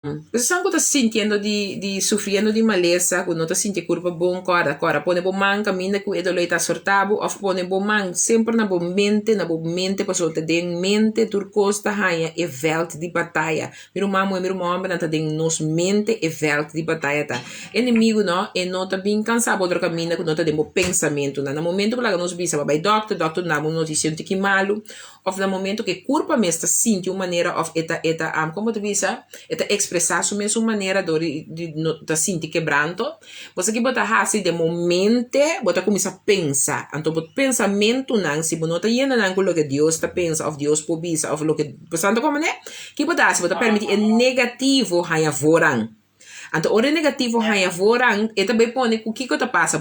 Você está sintiendo de sofrendo de maleza, quando está sentindo curva bom, cora, pone bom man, caminha com ele está sortado, ou pone bom man, sempre na bom mente, passou te den mente, turcosta raia, e veld de batalha. Meu irmão, não tá den nos mente, e veld de batalha, tá? Inimigo, não, e não tá bem cansado, outro caminho, quando tá den bom pensamento, né? No momento que nós bisa, vai doctor, dá uma notícia de que malo, ou no momento que curva mesmo, sente uma maneira, ou como tu bisa, eta expressar sua mesma maneira de sentir quebranto. Você que bota assim de momento, bota começa a pensar. Então, o pensamento não, se você não está não com o que Deus está pensa, ou Deus pobisa, ou o que pensando como né? Que bota assim, bota permite é negativo hanya voran. Então, ora negativo hanya voran, e também põe o que está passa,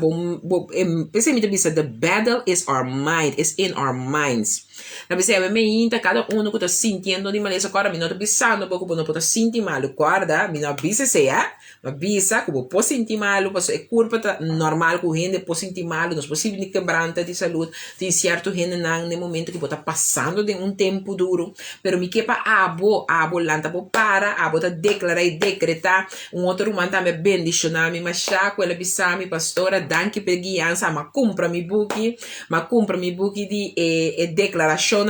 pensamento bisa, the battle is our mind, is in our minds. Na percebe, cada um que está sentindo de maneira agora, não está pensando porque não pode sentir mal, guarda, não bisa seja, mas bisa que pode sentir mal, mas é culpa normal que o gente pode sentir mal, não é possível de quebranta de saúde, tem certo gente no momento que pode estar passando de tempo duro, pero me quepa abo lanta para, abo tá declarar e decretar, outro man também bendicionar me machar com ela bisa me pastora, danke per guiança, ma compra mi buki de declaração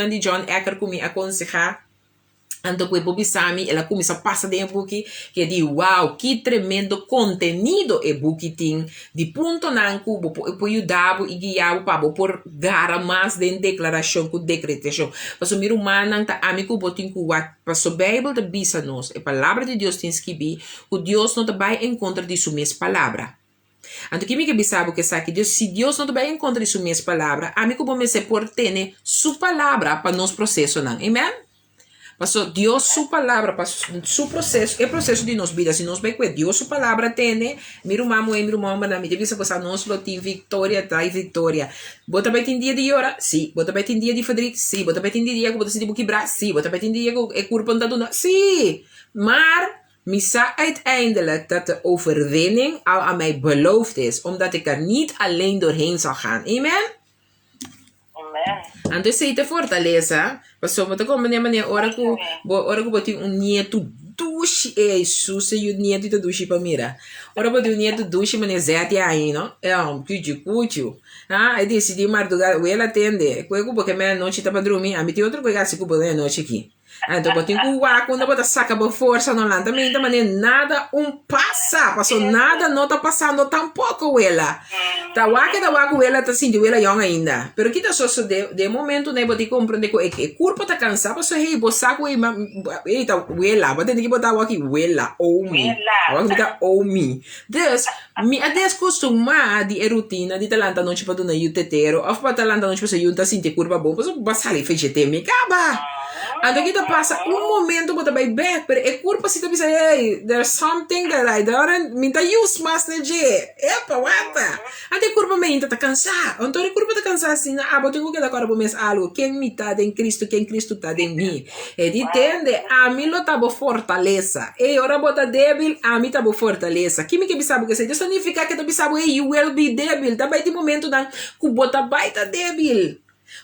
de John Ecker que me aconselhar. Então, quando Bobisami, ela começa a passar dentro do book, que diz, uau, que tremendo conteúdo é book tem, de ponto não, para ajudar e guiar para por gara mais de declaração, com decretação. Mas o meu humano, tá amigo, botin com o para a Bíblia de bisa nós, a palavra de Deus tem que vir, que Deus não vai em contra de sua mesma palavra. Então, que me sabe que sabe Deus, se Deus não vai em contra de sua mesma palavra, amigo, bom se por ter sua palavra para nos processo, não, amém? Pastor, Dios su palabra, su proceso, el proceso de nos vidas, si nos ve que Dios su palabra tiene, mira na mídia, visa passar nos lo tem vitória, trai vitória. Bota vai ter dia de hora, sim. Bota vai ter dia de Frederic, sim. Bota vai ter dia que bota se de quebrar, sim. Bota vai ter dia que é curva da dona, sim. Maar, misa uiteindelijk dat de overwinning al aan mij beloofd is, omdat ik er niet alleen doorheen zal gaan. Amen? Então, se te fortaleza, passou para como maneira hora que botei nieto duche isso se o nieto de duche para mira. Ora botei nieto duche mas é até aí, não? É cujo. Ah, eu decidi madrugar, ela atende. Coego porque meia noite tá para dormir, a mim tem outro coisa que cubo da noite aqui. Então, botei com o quando bota saca por força no lá, também também nada passa, passou nada não tá passando tampouco ela. Tá waco ela tá sentindo ela young ainda. Pero que tá só de momento né, botei compreender que o corpo tá cansado, passou hey, bosaco e tá ela, botei que botar aqui ela ou me. Agora botar ou me. Des me a descostumar de rotina de talanta noite para dona o tetero, ou para talanta noite para eu tá sentindo curva bom, passou basali fechete me acaba. Então kita passa momento bota bem back, pero é culpa se tu pensa, hey, there's something that I don't minta use mas na je. Epa, wata. Até culpa me ainda tá cansado. Então a culpa tá cansado assim, bota que agora vou mes algo, quem me tá em Cristo, quem Cristo tá em mim. E de entende, a mim lo tá bo fortaleza. E ora bota débil, a mim tá bo fortaleza. Que me que sabe que isso significa que tu sabe, hey, you will be débil. Tá bem de momento não, que bota baita débil.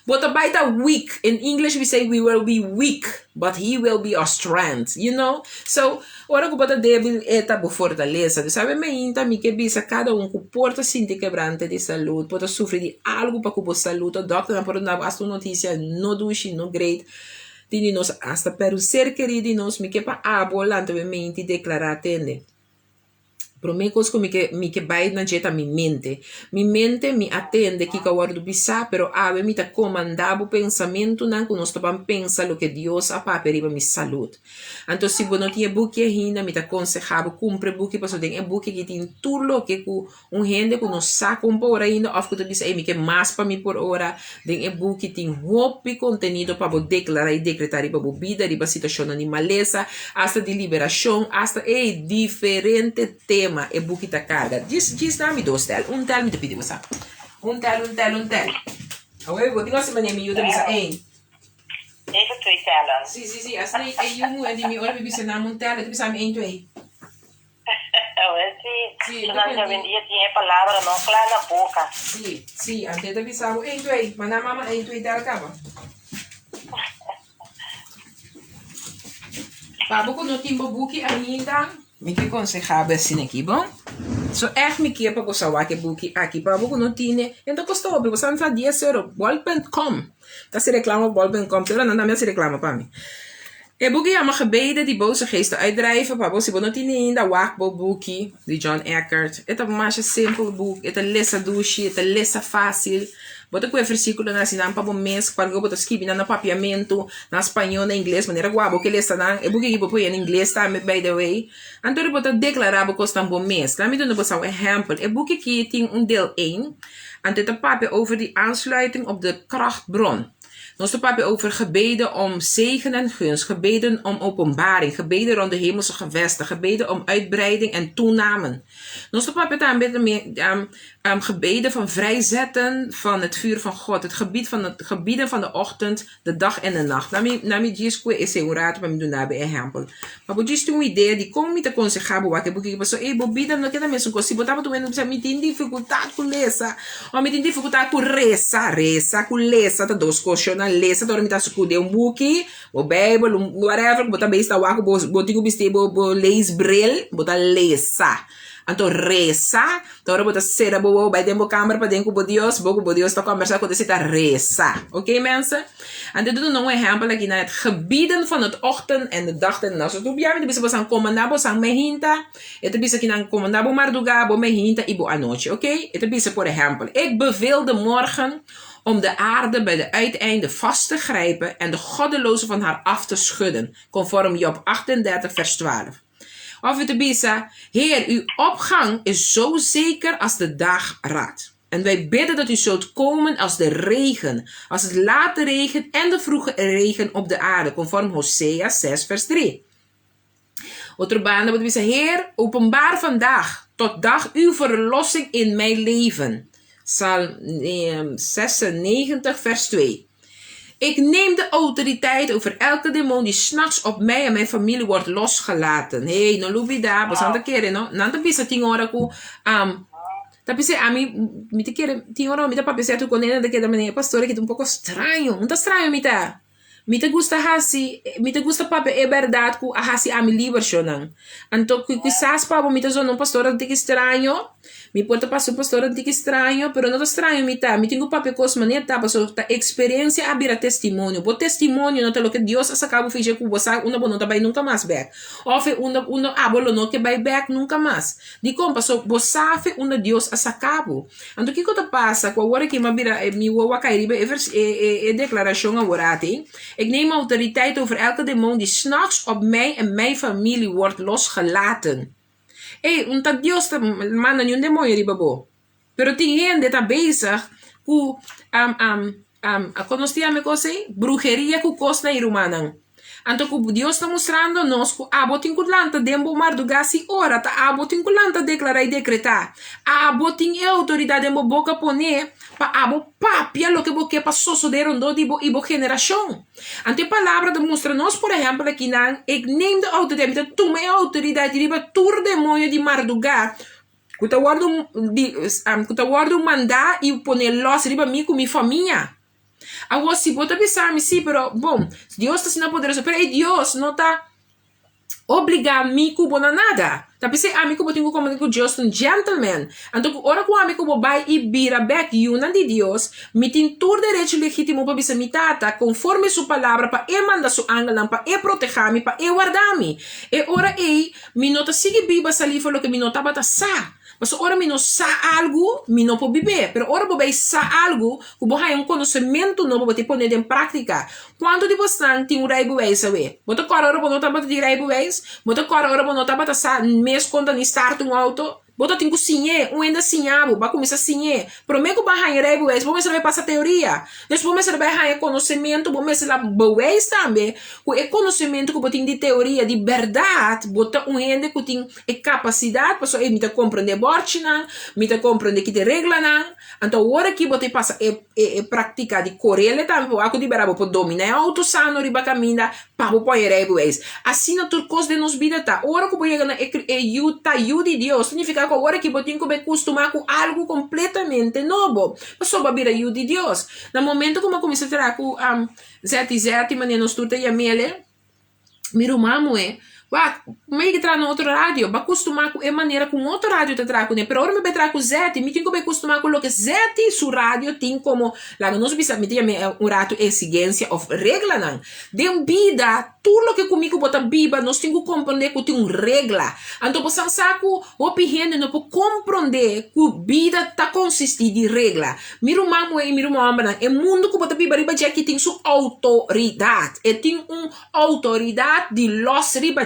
But the weak, in English we say we will be weak, but he will be our strength, you know? So, ora que bota débil eta bo fortaleza, tu sabe me inta mi que bisa cada que porta sinti quebrante de saúde, pode sofrer de algo para que saúde, o doctor não pode dar a sua notícia, no dushi, no great, de nós hasta pero ser querido nós me que pa abolante me inti declarar atende. Promecos que me que vai na jeta mi mente me atende que eu do bisa, pero ave me ta comandar o pensamento não que nós estamos pensando o que Deus a paperiba mi saúde. Então se você não tinha buque ainda me ta aconselhava cumpre buque para tem buque que tem tudo que gente que nos saca por ainda of que tu bisa me que mais para mim por hora tem buque tem roupa conteúdo para declarar e decretar para vida riba situação animalesa hasta de liberação hasta diferente tema e buki ta carga. Diz dá-me dois tel. Tel me te pedi você. Tel. Agora vou ter uma minha miúda bisa Even twee tellen. Sim. As nem eu de mi ora bisa na tel, tu bisa me 1 2. Sim, nós já vendia tinha palavra não clara na boca. Sim, antes de bisa 1 2, mas na mama 1 2 tel acaba. Pabo ko no timbo buki ainda. Me que aconselhava assim aqui, bom? So echt me que para você que buki aqui pabo ko no tine. Então custou, porque você não faz 10 euro. Bol.com. Tá se reclama bol.com. Tela não dá se reclama para mim. E boeken ja mag gebeden die boze geesten uitdrijven. Pabo si bonotini in da wakbo boekie. Die John Eckert. Het is een maatje simpel boek. Het is lessen douche. Het is lessen fácil. Bota com o versículo na sinam para bom mês. Para que eu boto escrever na papiamento. Na espanhol, na inglês. Maneira guabo que lessa na. E boeken que põe em inglês tá by the way. Então eu boto declarar porque está bom mês. Laat me doen een exempel. E boeken que tem deel 1. En dit papje over die aansluiting op de krachtbron. Ons papje over gebeden om zegen en gunst, gebeden om openbaring, gebeden rond de hemelse gewesten, gebeden om uitbreiding en toename. Ons papje daar met gebeden van vrijzetten van het vuur van God, het gebieden van de ochtend, de dag en de nacht. Nami disco esse urato para me doen daarbij exempel. Maar voor just een idee die kom met aconselhar wat ik heb so bobida não queda mesmo se botava tu vendo me tem dificuldade com lesa, ou me tem dificuldade com reza com lesa, tá dos coxos na lesa, dorme tá escude buki, o Bible, whatever, botar bem está o botigo biste bo leis brel, botar lesa. Então reza, então bota cera boa, vai dentro da câmera para dentro com Deus, bogo Deus tá conversar com você tá reza, ok mensen? En dit doet nog een exempel aqui na het gebieden van het ochtend en de dag en nacht. Dus tu biar bisa bosan comandabo sang mehinta, het bisa kinan comandabo marduga bo mehinta ibo anoche, ok? Het bisa por exemplo, ik beveel de morgen om de aarde bij de uiteinde vast te grijpen en de goddeloze van haar af te schudden, conform Job 38 vers 12. Of het bisa, Heer, uw opgang is zo zeker als de dageraad. En wij bidden dat u zult komen als de regen, als het late regen en de vroege regen op de aarde, conform Hosea 6 vers 3. Otro banda wat we zeggen, Heer, openbaar vandaag tot dag uw verlossing in mijn leven. Psalm 96 vers 2. Ik neem de autoriteit over elke demon die 's nachts op mij en mijn familie wordt losgelaten. Hey, no lubida, bastante kere, no? Nanta bisa tingora ku tapi se a mí te quiere tingora mi te papi se tu conena de que da manera pastora que é um pouco estranho, não tá estranho mi te gusta hasi, mi te gusta papi é verdade ku a hasi a mi libertionan. Então quizás pabo mi te zona um pastora de que estranho. Mi puerta pasó pastora de que estranho, pero no te extraño mi tengo papi cos maneta pasó ta experiencia abira testimonio. Bo testimonio no te lo que Dios ha sacado fije ku bosa una bonota vai nunca mais back. Ofe una abolo no que vai back nunca mais. Di kom pasó bosafe una Dios ha sacado. Ando que te passa com agora que mabira mi wawa kairibe e declaração agora tem. Ik neem autoriteit over elke demon die 's nachts op mij en mijn familie wordt losgelaten. Omdat Dios te manda nenhum demônio riba bo. Pero tem gente tá bezig com conostia me cose brujeria com costa irumanan. Então que Deus está mostrando nós que abotin culanta dembo mar do gasi ora tá abotin culanta declarar e decretar. Abotin autoridade dembo boca poner pa abo papia lo que boque pa suceder do ibo geração. Ante palavra demonstra nós, por exemplo, aqui na ik neem de autoridade, tu me autoridade riba tur demônio de mar do gá. Kuta guardo mandar e poner los riba mi com mi família. Agora, se você pensar, sim, pero, bom, Deus está sendo poderoso, pero Deus não está obrigado a mim com nada. Tá pensando, a mim como tenho como Deus um gentleman. Então, ora com a mim como vai e vira back you na de Deus, me tem todo direito legítimo para bisa mitata, conforme sua palavra, para mandar sua ángel, para proteger-me, para guardar-me. E ora me nota sigue biba salifa lo que me nota bata sa. Mas ora me não sa algo, me não pode beber. Pero ora você sa algo, que você tem conhecimento novo, você pode pôr em prática. Quando de você tem rei bués, sabe? Você corre ora você não de rei bués, você corre ora você não sa mês quando ni start auto. Você tem que sinher, ainda sinhabo, vai começar a sinher. Prometo que vai rei bués, você vai passar teoria. Depois você vai conhecimento, você vai bués também. O conhecimento que você tem de teoria, de verdade, você ainda que tem capacidade, para você me compreender borchina, me compreender que te regla não. Então, agora que você passa a praticar de correr também, você liberar para dominar auto sano, riba caminha, para você rei bués. Assim, a tudo coisa de nos vida tá. Agora que você chega na de Deus, significa agora que você tem que acostumar com algo completamente novo. Mas só para vir de Deus. No momento que eu comecei a trabalhar com zeti, maneira nos tudo e a mele, Miro mamo mas que tra no outro rádio, ba acostumar com a maneira com outro rádio te tra com né, pero ora me betra com Zeti, me tenho que acostumar com o que Zeti su rádio tem como, lá não se precisa me tem um rato exigência of regla não. De vida, tudo que comigo bota biba, nós temos que compreender que tem regla. Então você saco opinião não pode compreender que vida tá consiste de regla. Miro mamo e miro mama, é mundo que bota biba riba que tem sua autoridade, e tem autoridade de los riba.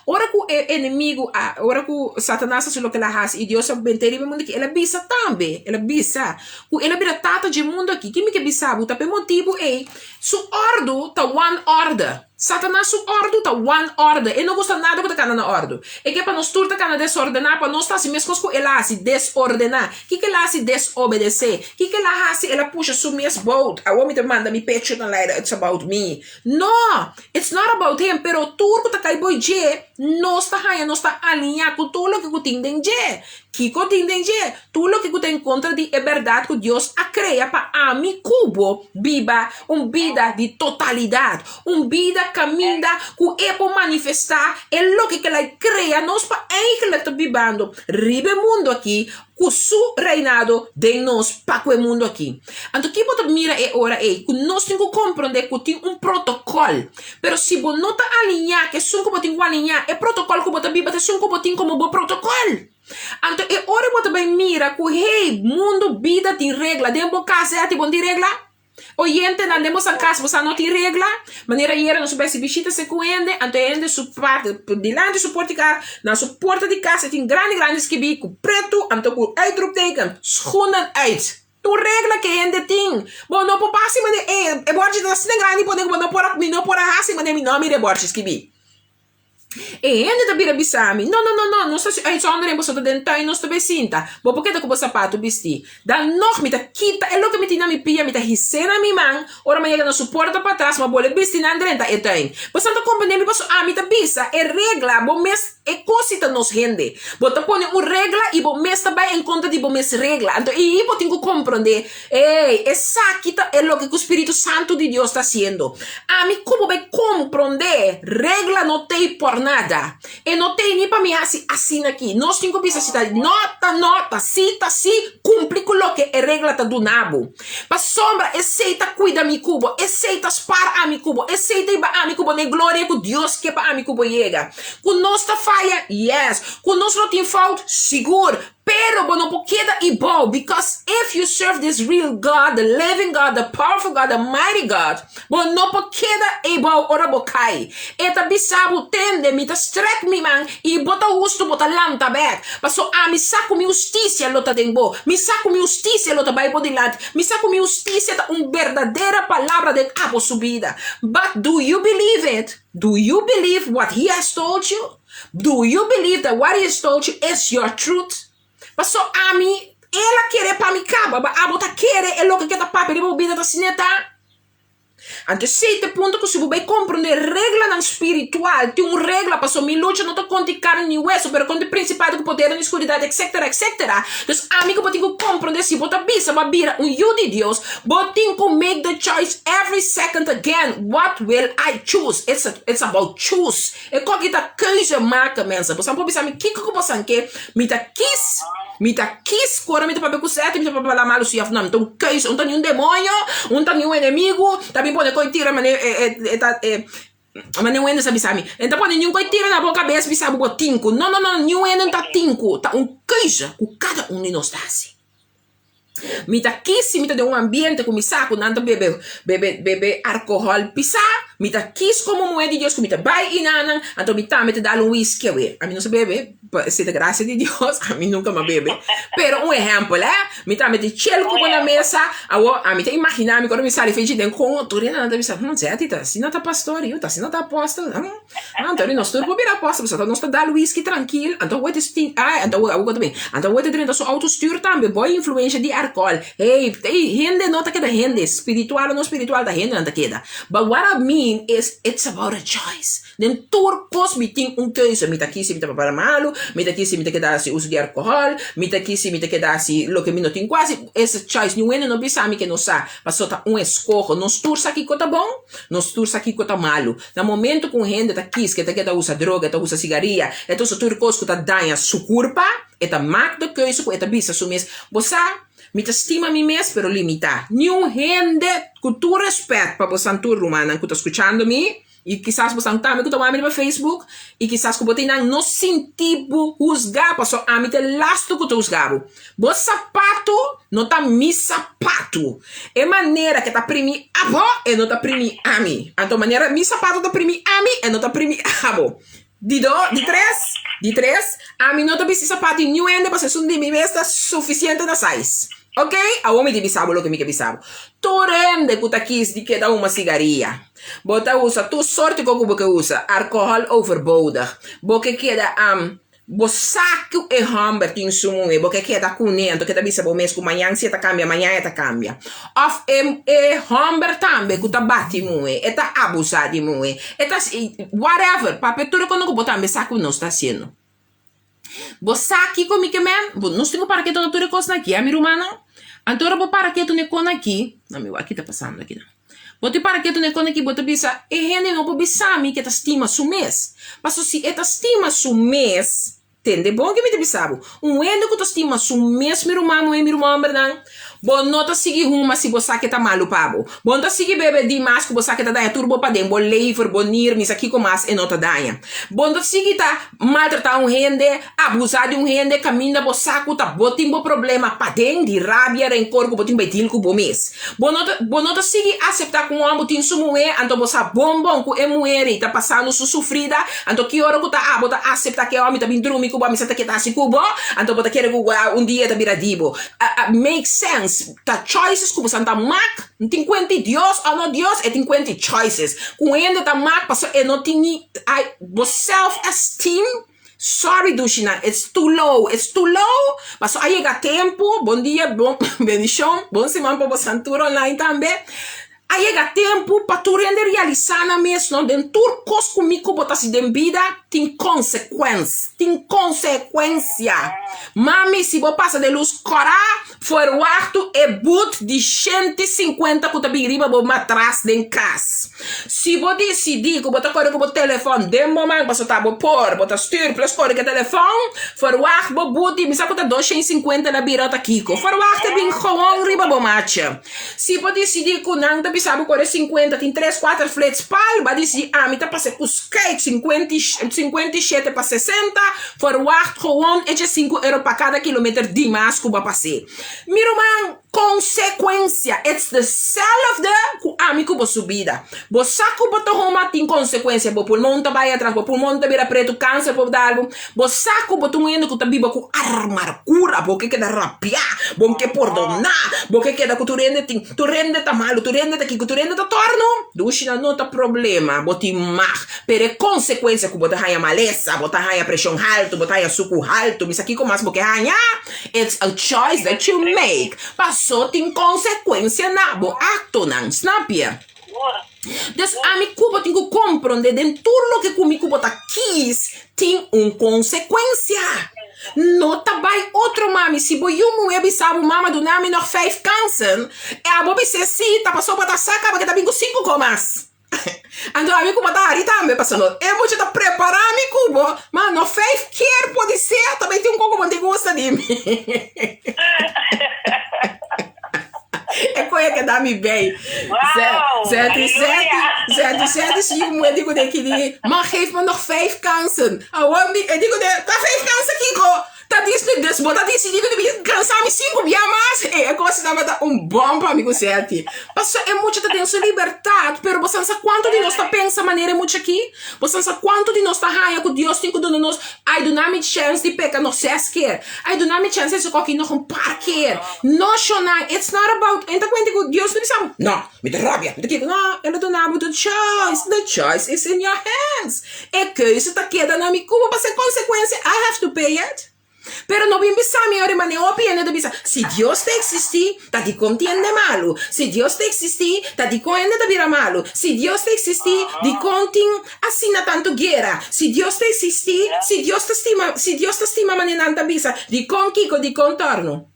Ora que o inimigo, ora que Satanás se lo que ela faz, e Deus sabe bem o mundo aqui, ela bisa também, ela bisa. Ela vira tata de mundo aqui, que me que bisa, tá pe motivo su ordo tá one order. Satanás su ordo tá one order. E não gosta nada que tá cana na ordo. E que para nós tudo tá cana desordenar, para nós tá assim mesmo que ela se desordenar. Que ela se desobedecer. Que ela hace, ela puxa su mes boat. A homem te manda me pecho na leira, it's about me. No, it's not about him, pero tudo que tá cai boi je, nós tá raia, nós tá alinhar com tudo que tem dentro je. Que tem dentro je, tudo que tem contra de é verdade que Deus a cria para a mi cubo, biba, vida de totalidade, vida caminha que é para manifestar é lo que ela cria, nós para que ela está vivendo, ribe mundo aqui, com su reinado de nós para o mundo aqui. Então, que você mira agora que nós temos que compreender que tem protocolo, pero se você não está alinhado, que são como tem que alinhar, é protocolo que você vive, são como tem como bom protocolo. Então, é hora você também mira que, mundo, vida tem regra, dentro casa tem regra. Oyente, não temos a casa, você não tem regra. Maneira era, não soube se bichita se coende, então ende su parte, delante su porta, na su porta de casa tem grande que bico preto, então com uitroepteken, schoenen uit. Tu regra que ende tem. Bom, não pode passar, mas é borges da cena grande, pode não por a raça, mas não me borges que bi. E ainda da bira bisami. Não sei se aí só andrei você dentro e não estou becinta. Bom, porque tá com o sapato vesti. Da nog me tá quita, é lo que me tina me pia, me tá risena mi man. Ora me chega na suporta para trás, mas bole vesti na andrenta e tem. Você não compreende me passo me tá bisa, é regra, bom mes é cosita nos rende. Bota põe regra e bom mes também em conta de bom mes regra. Então e eu tenho que compreender. Essa quita é lo que o Espírito Santo de Deus está haciendo. Me como vai compreender regra não tem por nada. E não tem nem para me assim aqui. Nós temos que pensar, nota, cita, cumpre com o que é regra do nabo. Para sombra, aceita cuida mi cubo, aceita para a mi cubo, aceita a mi cubo, nem glória que Deus que para a mi cubo chega. Com nós tá falha, yes. Com nós não tem falta, seguro. Pero não pode quedar igual, because if you serve this real God, the living God, the powerful God, the mighty God, não pode quedar igual ora bocai. Eta bisabo tende me ta strek mi man e bota justo bota lanta back. Passo mi saco mi justicia lota dengo, mi saco mi justicia lota Bible de lado, mi saco mi justicia ta verdadeira palavra de cabo subida. But do you believe it? Do you believe what he has told you? Do you believe that what he has told you is your truth? Mas ela quer para me caba, a bota quer é louca que tá papel de bobina da cineta. Então, sete ponto que se você compreender regra na espiritual, tem uma regra para me luta não tá contra carne nem hueso, mas contra principado que poder na escuridade, etc. Então, amigo, você tem que compreender se você bisa, mas vira you de Deus, você tem que make the choice every second again. What will I choose? It's about choose. É qualquer coisa marca mensa. Você pode pensar, que você quer? Me tá quis, cora me tá para certo, me tá para falar mal, se não, então coisa, não tá nenhum demônio, não tá nenhum inimigo, também pode coitira, mas nenhum ainda sabe. Então pode nenhum coitira na boca cabeça, me sabe o tinco. Não, nenhum ainda tá tinco, tá coisa, com cada de nós tá assim. Me tá quis, me tá de ambiente com me saco, não tá bebe alcohol, pisar, me tá quis como moeda de Deus, que me tá vai inanan, então me tá dar whisky, a mim não se bebe, se de graça de Deus, a mim nunca me bebe. Pero exemplo, me tá chelo com na mesa, a mim tá imaginar, quando me sai feito de com autorina, não tá me sabe, não sei, tá, se não tá pastor, tá, se não tá apóstolo, então nós tudo por vir apóstolo, então nós tá dar whisky tranquilo, então o então também, então o te treinar sua autoestima também, boa influência de alcohol. Hey, rende não tá queda rende. Espiritual ou não espiritual, da rende não tá queda. But what I mean is, it's about a choice. Den turcos me tem keuze. Me tá aqui se me tá para malo, me tá aqui se me tá queda se uso de alcohol, me tá aqui se me tá queda se lo que me não tem quase. Essa choice, não pensa que não sa. Passou tá escorro. Nos tursa aqui que tá bom, nos tursa aqui que tá malo. No momento com rende tá aqui, que tá queda usa droga, tá usa cigaria, então se turcos que tá danha su culpa, eta maak de keuze, eta bisa sumes. Você me estima me mes, pero limita. Nenhum rende com tu respeito para você tu rumana que tá escutando me. E quizás você não tá me escutando no Facebook, e quizás que você não sentido juzgar, passou a me ter lasto que tu juzgava. Bom sapato não tá mi sapato. É maneira que tá primi abo e não tá primi ami. Então maneira mi sapato tá primi ami e não tá primi abo. De três, a mim não tá precisa sapato nenhum ainda para ser um de mim está suficiente na size. Ok? A homem de bisabo, lo que me que bisabo. Torrende que tá aqui de que dá uma cigaria. Bota usa, tu sorte com o que usa. Alcohol overbodig. Boque queda bo saco e hamburger in sumo e boque queda cunento que tá bisabo mesmo amanhã se tá cambia. Of hamburger tambe que tá bate mue, e tá abusado mue. E tá whatever, papetura quando que botar me saco não está sendo. Bo saque comigo que men, bo não tenho para que tu natura coisa aqui, a minha irmã. Antora bo para que tu ne con aqui, não meu aqui tá passando aqui não. Bote para que tu ne con aqui, bota bisa, e rende não po bisa mi que tá estima su mês. Mas se eta estima su mês, tende bom que me te bisabo. Endo que tu estima su mês, meu irmão, verdade? Bom, não tá seguir uma se você que tá malu pabo. Bom, tá seguir bebê de mais que você que tá daia turbo pa dem, bom lever, bom nir, mis aqui com mais e não tá daia. Bom, tá seguir tá maltratar rende, abusar de rende, caminha bo saco tá botim bo problema pa dem de rabia, rencor que botim betil com bo mês. Bom, não tá seguir aceitar com um botim sumue, então você bom com mulher tá passando su sofrida, então que hora que tá bota aceitar que homem tá bem drumi com bo me senta que tá se cubo, então bota querer um dia tá viradibo. Make sense. The choices que você tá mac, não tem quanto Deus ou não Deus, é tem quanto choices. Com ele tá mac, passou e não tem self-esteem. Sorry, Dushina, it's too low. Passou aí chega tempo, bom dia, bom bendição, bom semana para você santura online também. Aí chega tempo para tu render realizar na mesma, dentro turcos comigo botar se dem vida, tem consequência. Mami, se você passa de luz cora, for quarto e boot de 150 que tá bem riba bo matras den casa. Se você decidir que você corre com o telefone, dem momento para tá bo por, botar styr plus corre com telefone, for quarto bo boot e me sabe que 250 na birota kiko. For quarto bem gewoon riba bo matcha. Se você decidir que não tá sabe correr 50, tem 3, 4 fletes pal, vai dizer, me tá passando com skate 57 para 60, for quarto gewoon e 5 euro para cada quilômetro de mais que vai passar. Meu irmão, consequência. It's the cell of the amigo bo subida. Bo saco bo roma tem consequência. Bo pulmão tá vai atrás, bo pulmão tá vira preto, câncer bo dalbo. Bo saco bo tuendo que tá biba com amargura, bo que queda rapia, bo que perdonar, bo que queda que tu rende tá malo, tu rende tá aqui, tu rende tá torno. Dushina não tá problema, bo ti mar. Pere consequência que bo tá raia maleza, bo tá raia pressão alto, bo tá raia suco alto, mis aqui com mais bo que raia. It's a choice that you make. Passou tem consequência na bo acto não, snapia. Des amigo bo tem que compreender dentro do que comigo bo tá quis tem consequência. Nota by outro mami, se bo eu me sabe mama do nome nog 5 kansen, a bobi se si tá passou para saca porque tá bem com 5 comas. Então amigo bo tá ali também passando. Eu vou te tá preparar amigo, mas no 5 quer pode ser, também tem pouco quando gosta de mim. É coisa que dá me bem. Certo, se eu digo daquele, mas geef me nog 5 kansen. Eu digo, tá 5 kansen, Kiko. Tá disse, bota decidido de cansar-me 5 dias mais. É como se dava bom para amigo certo. Mas é muito da tem sua liberdade, pero você não sabe quanto de nós tá pensa maneira muito aqui. Você não sabe quanto de nós tá raia que Deus tem que dar nós. Ai, do nome chance de pecar nós se quer. Ai, do nome chance de colocar nós parque. Não chonai. It's not about. Então quando Deus não sabe. Não, me dá rabia. Não, ele do nome do choice. The choice is in your hands. É que isso tá queda na minha culpa para ser consequência. I have to pay it. Pero no bien bisami ore mane opi ene do bisa. Si Dios te existi, ta di contiende malo. Si Dios te existi, ta di coende da vira malo. Si Dios te existi, di contin assina tanto guerra. Si Dios te existi, si Dios te stima mane nanta bisa, di conquico di contorno.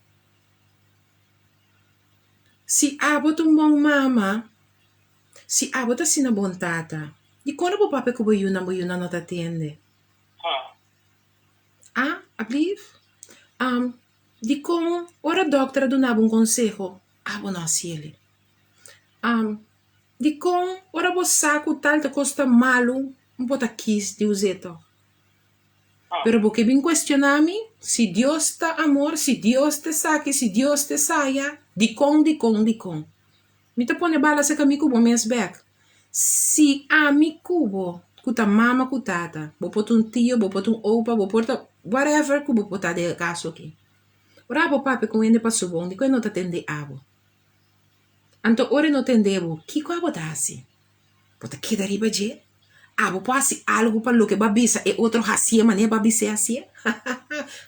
Si abo tu mong mama, si abo ta sina bontata, di kono po pape ko boyuna no tatende. Ah, ablief? Di kong ora doktora donava un consejo, abo no asiele. Di kong ora bo saco tal te costa malo, un po ta kis di useto. Pero porque bin cuestionami, si Dios ta amor, si Dios te saque, si Dios te saya, di kong. Mi te pone bala se kami kubo mes back. Si ami kubo, kuta mama kutata, bo pot un tio, bo pot un opa, bo porta whatever kubo pota de caso aqui. Ora bo pape com ende passo bom, di que não te atende abo. Anto ore no tendebo, kiko abo dasi. Pota que dariba je? Abo pasi algo para lo que babisa e outro hacia mania babise hacia.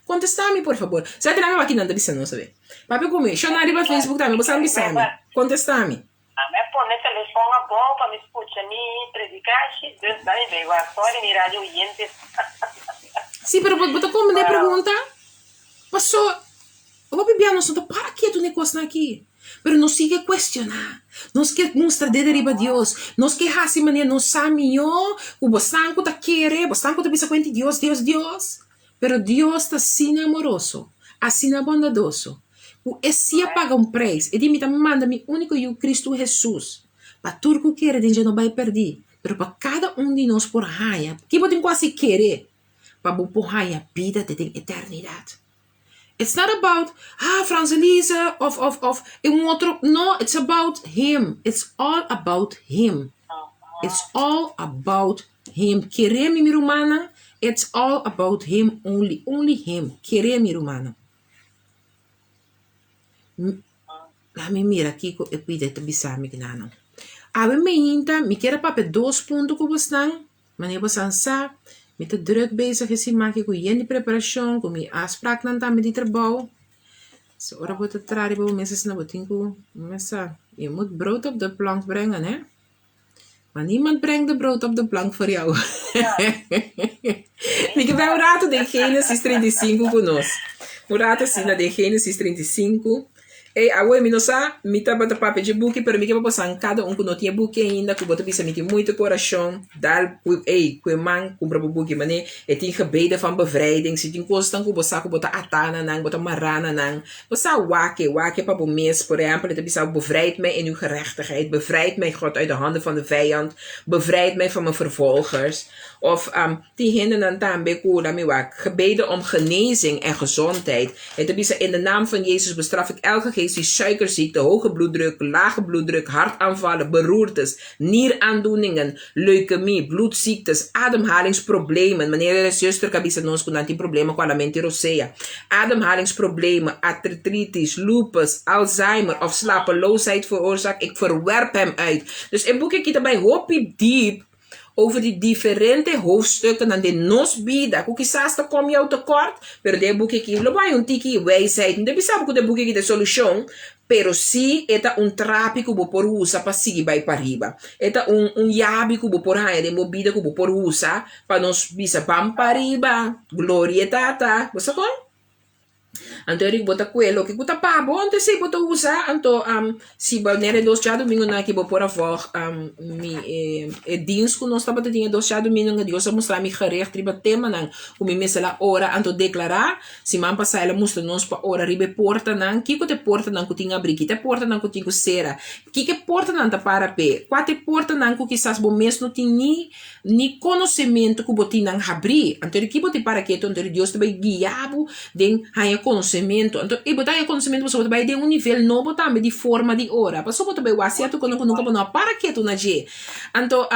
Contestame, por favor. Sai te aqui não bisa não sabe. Pape come, chama riba Facebook também, você não bisa. Contestame. A me pone telefone a bom para me escutar ni predicar, Deus dá me veio agora ni rádio oyentes. Sim, pero bota como de pergunta? Passou. O bibiano só para que tu negócio aqui? Pero nos sigue questionar. Nos que mostra de deriva Deus. Nos que hasi mania nos samio. O bostanco ta querer, bostanco ta bisa cuente Deus. Pero Deus ta assim amoroso, assim bondadoso. O esse paga um preço. E dimi ta manda mi único e o Cristo Jesus. Pa turco querer de não vai perder. Pero para cada de nós por raia. Que botem quase querer. Pa bo por raia vida de eternidade. It's not about, Franzelise, of, un otro. No, it's about him. It's all about him. It's all about him. Querer mi rumana, it's all about him only. Only him. Querer mi rumana. La mi mira aqui, eu pide te bisar mi gnano. Ave me inta, mi quero pape 2 puntos que você mas você sabe. Ik ben te druk bezig is, maak ik ook die preparatie, kom je afspraak dan met die terbouw. Zo, ora wordt het trari bij mensen snel wat inko. Mensen, je moet brood op de plank brengen, hè? Maar niemand brengt de brood op de plank voor jou. Ik ben rato de Genesis 35 conosco. Rato sim na de Genesis 35. Ei, agora me nossa, me tá bota papel de book, pero me que passar cada que não tinha book ainda, que bota bisa me que muito coração, dar, que man compra book, mané, e tem gebeden van bevrijding, se tem coisas que você bota atana nang, bota marana nang, você wake para o mês, por exemplo, dat bisa bevrijd mij in uw gerechtigheid, bevrijd mij God uit de handen van de vijand, bevrijd mij van mijn vervolgers, of die dan tambe kula mi wak, gebeden om genezing en gezondheid, en dat bisa in de naam van Jezus bestraf ik elke geest die suikerziekte, hoge bloeddruk, lage bloeddruk, hartaanvallen, beroertes, nieraandoeningen, leukemie, bloedziektes, ademhalingsproblemen. Meneer de zuster kabisa nos kunanti problemen kwa la mente rosea. Ademhalingsproblemen, artritis, lupus, Alzheimer of slapeloosheid veroorzaakt. Ik verwerp hem uit. Dus in boek ik bij Hopi Diep over die differente hoofdstukken en de nosbida. Quizás te kom jou tekort, pero de boek ik lo vai un tiki wijsheid. De bisa que de boek ik de solution, pero si eta un trapi que por usa para seguir vai para arriba. Eta un yabi que por haia de mobida que por usa para nos bisa pam para arriba. Gloria tata. Você com? Anto eu bota quello que kuta pabo, anto sei bota usa, anto si ba nere dos chá domingo na que bo por avor dinsco nós tava tinha dos chá domingo nga Deus mostrar mi gerecht riba tema nang o mi mesa la ora anto declarar si man passa ela mostra nos pa ora ribe porta nang kiko te porta nang kutinga abrir te porta nang kutinga sera que porta nang ta para pe quate porta nang ku quizás bo mes no tinha ni conhecimento ku botin nang abrir anto que bote para que anto Deus te vai guiabo den haia conhecimento. Então, e botar conhecimento, você vai de nível novo também, de forma de hora. Passou por também o acerto quando nunca não para que tu na G. Então,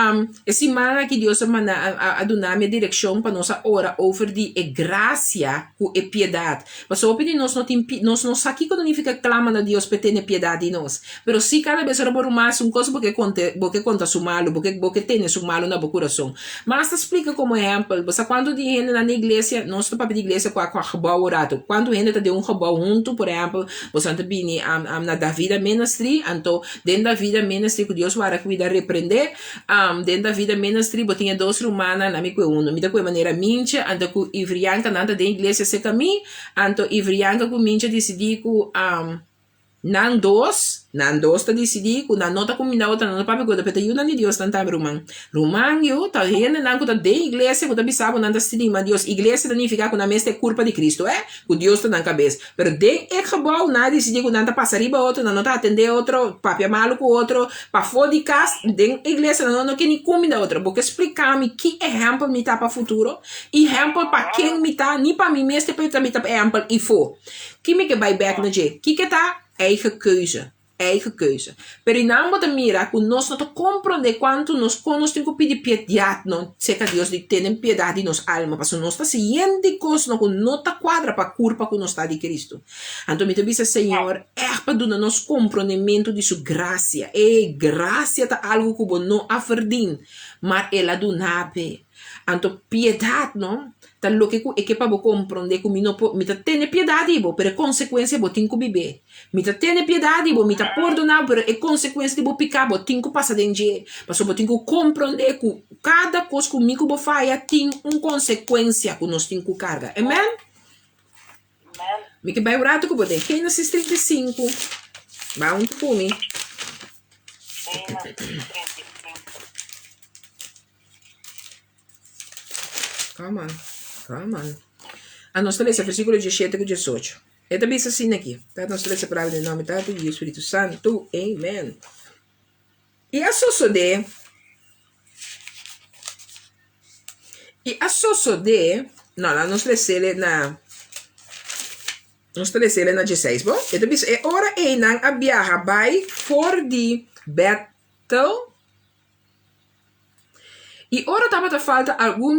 esse semana que Deus manda a donar minha direção para nossa hora over de graça e piedade. Passou por nós não aqui quando significa clama a Deus para ter piedade em nós. Pero se cada vez por mais um coisa porque conta su malo, porque tem su malo na coração. Mas explica como exemplo, você quando de gente na igreja, nós estamos para a igreja com a gebouw orado. Quando gente está de gebouw junto, por exemplo, você está bem na da vida ministry, então dentro da vida ministry que Deus vai cuidar repreender, dentro da vida ministry, botinha dois romanas, na minha uno, me dá com maneira mincha, então com ivrianca nada de igreja se caminho, então ivrianca com mincha decidir com nan dos ta decidi ku na nota combina outra na papi goda peta yuna ni Dios tanta rumang yo ta hene nan ku ta de iglesia ku ta bisabo nan ta stima Dios iglesia significa ku na meste culpa de Cristo ku Dios ta nan cabeça pero de gebouw na decidi ku nan ta passar riba outro na nota atender outro papi malo ku outro pa fodi cas de iglesia na no que ni combina outra porque explicar me que exemplo me tá para futuro exemplo para quem me tá ni para mim meste para me tá exemplo e for que me que vai back na je que tá eigen keuze. Eigen keuze. Pero não pode mirar que nós não compreender quanto nós temos que pedir piedade, não sei que Deus tem piedade em nossa alma, porque nós está seguindo coisas que não está quadra para a culpa que nós está de Cristo. Então, me diz, Senhor, para dar nosso compreendimento de sua graça. E graça é algo que não a verdade, mas ela do nabe. Então, piedade, não? Tal lo que é que para compreender que me tá tendo piedade, pero consequência bo tinco viver. Me tá tendo piedade, bo me tá perdonar, pero é consequência de bo picar, bo tinco passar dentro. Passo bo tinco compreender que cada coisa que comigo bo faia tem consequência que nós tinco carga. Amen? Amen. Me que vai orar que bo tem Gênesis 35. Vai um pouco me. Gênesis 35. Come on. A nossa lista, versículo 17 e 18. É também assim aqui. Tá? Nossa lista, palavra em nome do Pai e do Espírito Santo. Amen. E a suceder. Não, a nossa lista na. Nossa lista na 16. Bom, é também é hora em não a viajar by for the battle. E ora estava falta algum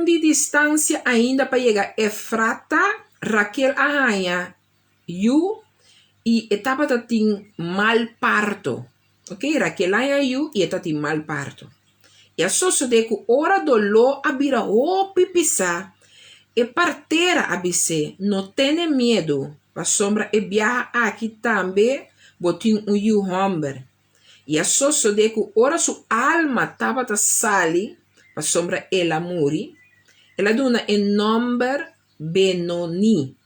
de distância ainda para chegar Efrata, Raquel arranha, e etapa tem mal parto. Ok? Raquel arranha e etapa tem mal parto. E a sucede que ora do lo abira o pipisa e parteira abise, não tem medo, a sombra e viaja aqui também, botin homem. E a sucede que ora sua alma estava sali, a sombra ela muri, ela dona em nome Benoni.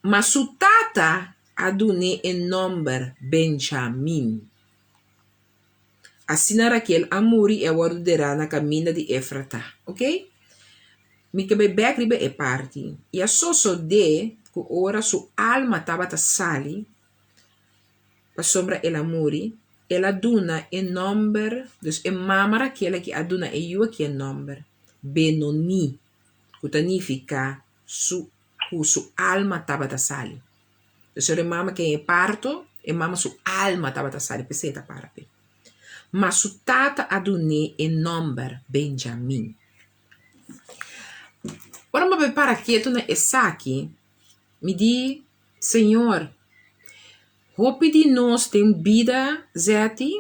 Mas su tata a dona em nome Benjamin. Assim Raquel a muri e guarderà na caminha de Efrata. Ok? Mi que bebe ribe e parti. E a sucede que ora sua alma estava sali, a sombra ela muri, ela dona em nome, dus em mama aquela que a dona e eu aqui em nome, Benoni, que significa su alma estava da sali. Dus é mama que é parto, e mama su alma estava da sali, peseta para pe. Mas su tata a dona em nome Benjamin. Ora me para quieto na Esaki, me di, Senhor, hope de nós tem vida, Zeti,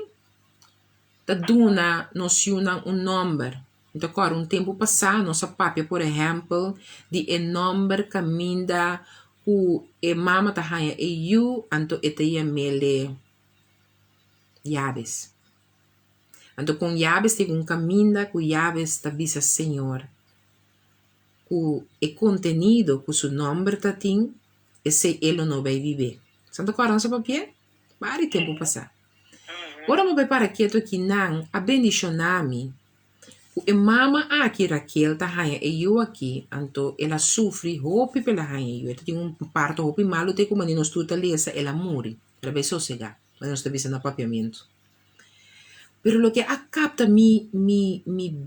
da duna nós una nome. Então, agora, tempo passado, nossa papia, por exemplo, de nome caminha o mama ta hanha e you, anto eteia mele llaves. Anto com llaves tem caminha, com llaves ta visa Senhor. O contenido, com seu nome ta tem, esse ele não vai viver. Santo Coração papia? Vários tempo passar. Ora me prepara quieto que não a bendicionami. O mama aqui Raquel tá hanha e eu aqui, então ela sofre hope pela hanha eu. Tem parto hope malo tem como nós tudo lesa ela morre. Ela vai sossegar, mas nós está no papiamento. Pero lo que a capta mi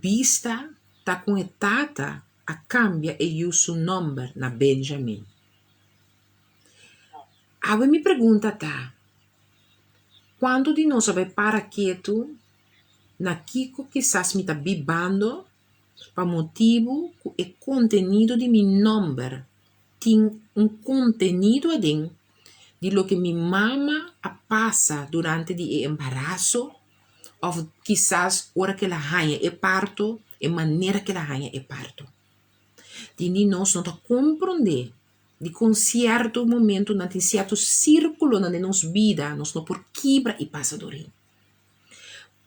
vista tá com etata a cambia e su nombre na Benjamin. Ave me pergunta tá, quando de nós vai para quieto, na kiko quizás me tá bibando, para motivo que o contenido de mi nombre tem contenido adentro de lo que mi mama passa durante o embarazo, ou quizás hora que ela ganha parto, e maneira que ela ganha parto. De nós não compreender de com certo momento, na tem certo círculo na nossa vida, nós não por quebra e passa dorinho.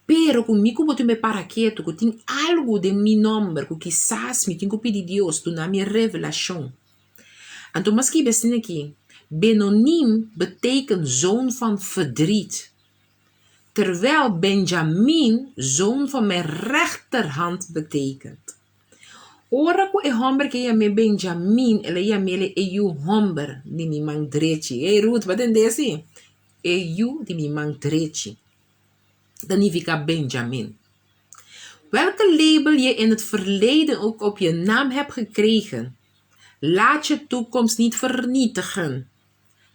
Pero comigo boto me para quieto, que tem algo de mi nome, que quizás me tenho que pedir Deus, do na minha revelação. Então, mas que bestein aqui, Benonim betekent zoon van verdriet. Terwijl Benjamin zoon van mijn rechterhand betekent. Ora ko e homber que ia me Benjamin, ela ia me e you homber di mi mang drechi. E Ruth, wat entende assim? E you di mi mang drechi. Significa Benjamin. Welke label je in het verleden ook op je naam hebt gekregen, laat je toekomst niet vernietigen.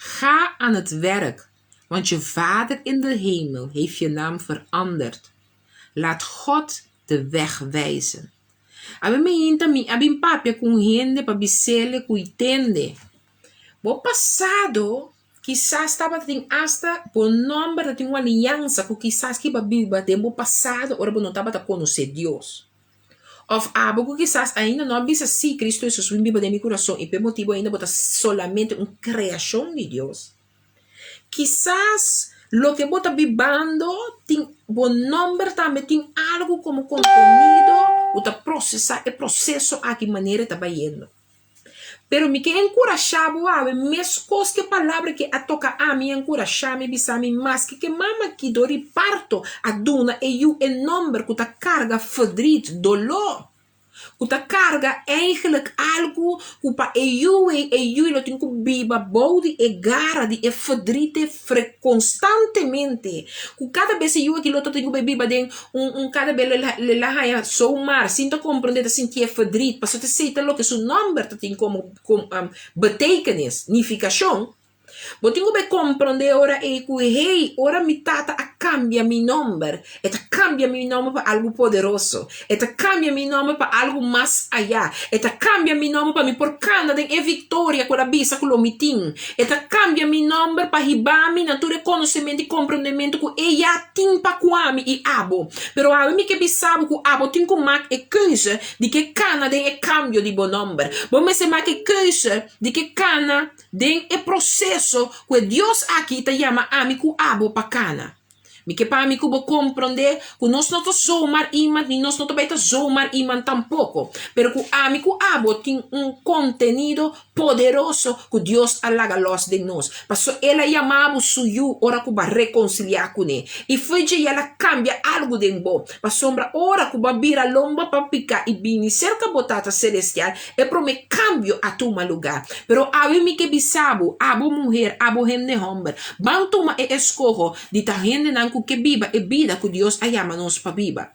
Ga aan het werk, want je Vader in de hemel heeft je naam veranderd. Laat God de weg wijzen. Abim papia com gente para bisele cuitende. Bo passado, quizás estava tem hasta por nome de uma aliança com quizás que babiba tempo passado, ora não estava a conhecer Deus. Of algo quizás ainda não bisa si Cristo Jesus vem biba de meu coração e por motivo ainda bota solamente uma criação de Deus. Quizás lo que bota bibando tem bom nome também tem algo como contenido bota processar e processo a que maneira está indo. Pero me que encorajabo a mesmo coisa que palavra que a toca a mim encorajar me bisa me mais que mama que dori parto a duna e eu em nome que tá carga verdriet dolor. Kuta carga eigenlijk algo kupa eu lo tenho biba body e gara di e verdrite constantemente. Ku cada vez eu que lo tenho biba den cada vez le la haya so mar sinto compreender assim que é verdrite, passo te seita lo que su number tem como betekenis, significação. Bo tenho que compreender ora e que hey, ora mi tata a cambia mi nome, e cambia mi nome para algo poderoso, e cambia mi nome para algo mais allá, e cambia mi nome para mi porcana de e vitória com a bisa com o mitim, e cambia mi nome para ribami natura conhecimento e compreendimento que ella tem para quami e abo, pero a mim que bisabo que abo tem que mak e keuze de que cana de e cambio de bom nome, bom me se mak e keuze de que cana de e processo que Deus aqui te chama amigo abo bacana. Me que para amigo vou compreender que nós não somos iman, nem nós não somos iman tampouco. Pero que amigo abo tem contenido poderoso que Deus alaga los de nós. Passou ela chamava suyu ora que vai reconciliar com ele. E foi de ela cambia algo de bom. Passou ora que vai virar lomba para picar e bini cerca botata celestial e prome cambio a toma lugar. Pero a mim que bisabo, abo mulher, abo gente homem, vão tomar e escorro de ta gente nanku que viva e vida que Deus a chama nos para viva.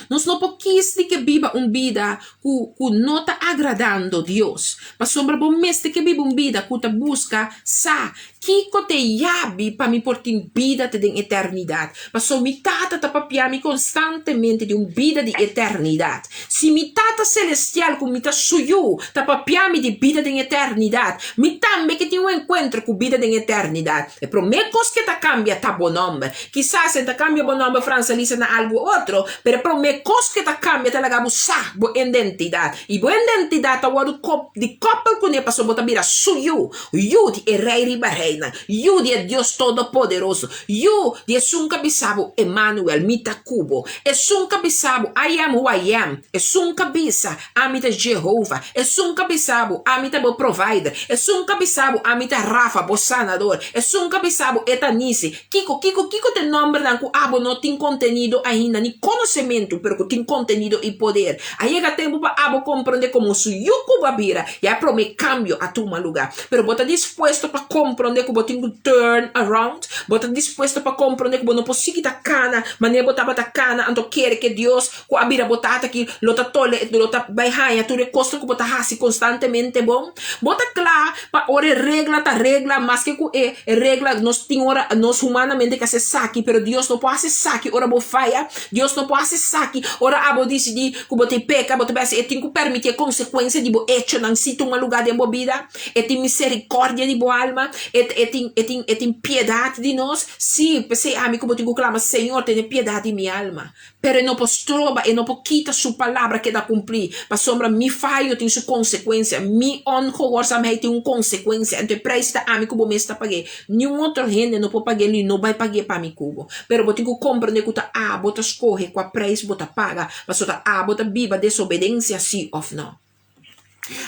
Nós não podemos que viva uma vida que não está agradando a Deus. Mas sombra bom mestre que viva uma vida que busca sa que te yabi para me portar vida de eternidade. Mas só mi tata tá papiami constantemente de uma vida de eternidade. Se mi tata celestial com mi ta suyu tá papiami de vida de eternidade, mi também que tem encontro com vida de eternidade. E pro me cos que ta cambia ta bom nome. Quizás se ta cambia bom nome França lisa na algo outro, pero pro me cos que ta cambia ta lagabu sa bo identidade. E bo identidade ta wadu de couple com ne passou bota bira suyu. You de rei ribarei. You de Deus Todo-Poderoso. You de sunca bisabo Emmanuel Mitakubo. E sunca bisabo I am who I am. E sunca bisa amita Jehovah. E sunca bisabo amita bo provider. E sunca bisabo amita Rafa bo sanador. E sunca bisabo etanisi. Kiko te nombre danku abo no tem contenido ainda ni conhecimento, pero tem contenido e poder. Aí chega tempo para abo compreender como su yuku babira. E a prome cambio a tu lugar. Pero bota dispuesto para compreender que botinho turn around, bota disposto para compreender que não posso seguir da cana, mas nem botar da cana, então quer que Deus com a bira botata aqui, lota tole lota by haya tu recosta ku bota hasi constantemente bom bota klar pa ore regla mas que ku regla nos ting ora nos humanamente que se saki pero Dios no pode se saki ora bo faya Dios no pode se saki ora abo decidi ku bota peca bota base e ting ku permitir consequência de bo hecho nan situ um lugar de bo vida e tem misericórdia de bo alma e tem piedade de nós sim pensei amigo bota ku clama Senhor tem piedade de minha alma pero não pos troba e não pos quita sua palavra que dá cumprir mas sombra mi falho tem sua consequência mi ongehoorzaamheid tem uma consequência então preço da amigo bo mesta pague nenhum outro gente não pode pagar ele não vai pagar para mi cubo pero botem que compreender que tá bota escorre com a preço bota paga mas tá bota biba desobediência sim ou não.